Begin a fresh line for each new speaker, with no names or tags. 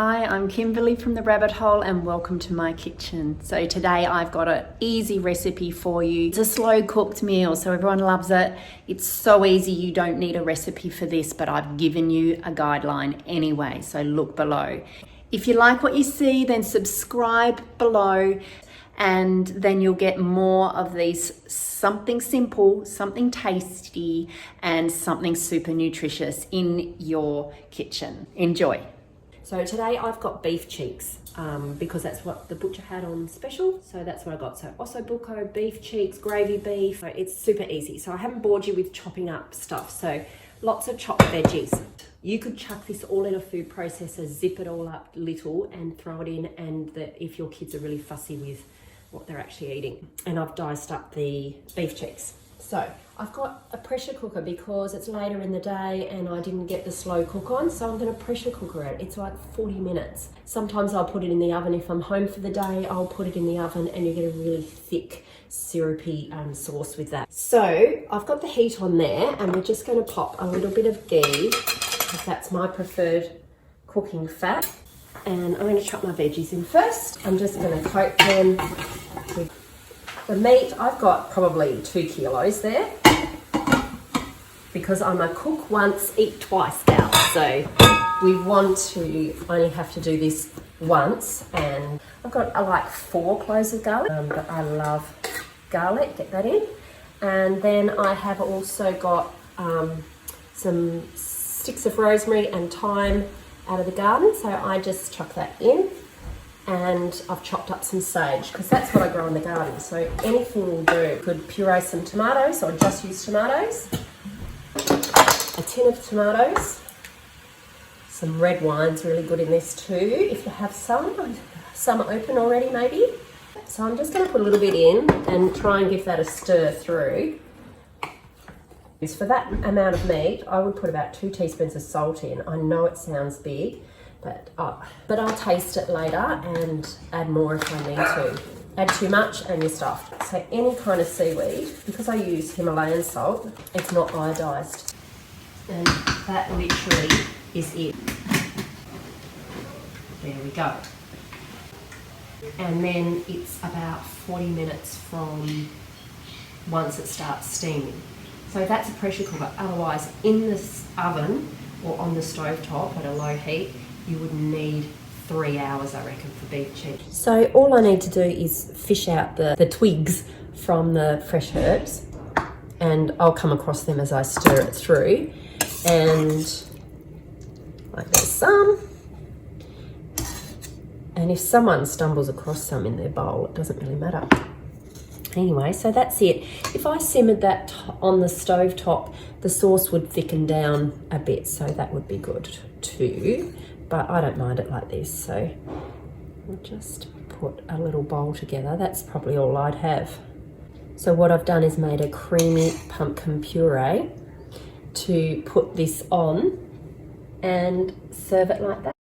Hi, I'm Kimberly from The Rabbit Hole and welcome to my kitchen. So today I've got an easy recipe for you. It's a slow cooked meal, so everyone loves it. It's so easy, you don't need a recipe for this, but I've given you a guideline anyway, so look below. If you like what you see, then subscribe below and then you'll get more of these, something simple, something tasty, and something super nutritious in your kitchen. Enjoy. So today I've got beef cheeks because that's what the butcher had on special. So that's what I got. So osso, bucco, beef cheeks, gravy beef. So it's super easy. So I haven't bored you with chopping up stuff. So lots of chopped veggies. You could chuck this all in a food processor, zip it all up little and throw it in. And if your kids are really fussy with what they're actually eating. And I've diced up the beef cheeks. So I've got a pressure cooker because it's later in the day and I didn't get the slow cook on, so I'm going to pressure cooker it. It's like 40 minutes. Sometimes I'll put it in the oven. If I'm home for the day, I'll put it in the oven and you get a really thick, syrupy sauce with that. So I've got the heat on there and we're just going to pop a little bit of ghee because that's my preferred cooking fat. And I'm going to chop my veggies in first. I'm just going to coat them with the meat. I've got probably 2 kilos there because I'm a cook once, eat twice gal. So we want to only have to do this once. And I've got like 4 cloves of garlic, but I love garlic, get that in. And then I have also got some sticks of rosemary and thyme out of the garden. So I just chuck that in. And I've chopped up some sage because that's what I grow in the garden. So anything will do. You could puree some tomatoes or just use tomatoes. A tin of tomatoes. Some red wine's really good in this too. If you have some open already maybe. So I'm just going to put a little bit in and try and give that a stir through. For that amount of meat, I would put about 2 teaspoons of salt in. I know it sounds big. But I'll taste it later and add more if I need to. Add too much and you're stuffed. So any kind of seaweed, because I use Himalayan salt, it's not iodized. And that literally is it. There we go. And then it's about 40 minutes from once it starts steaming. So that's a pressure cooker. Otherwise, in this oven or on the stove top at a low heat, you would need 3 hours, I reckon, for beef cheeks. So all I need to do is fish out the twigs from the fresh herbs and I'll come across them as I stir it through. And like there's some. And if someone stumbles across some in their bowl, it doesn't really matter. Anyway, so that's it. If I simmered that on the stove top, the sauce would thicken down a bit, so that would be good too. But I don't mind it like this, so I'll just put a little bowl together. That's probably all I'd have. So what I've done is made a creamy pumpkin puree to put this on and serve it like that.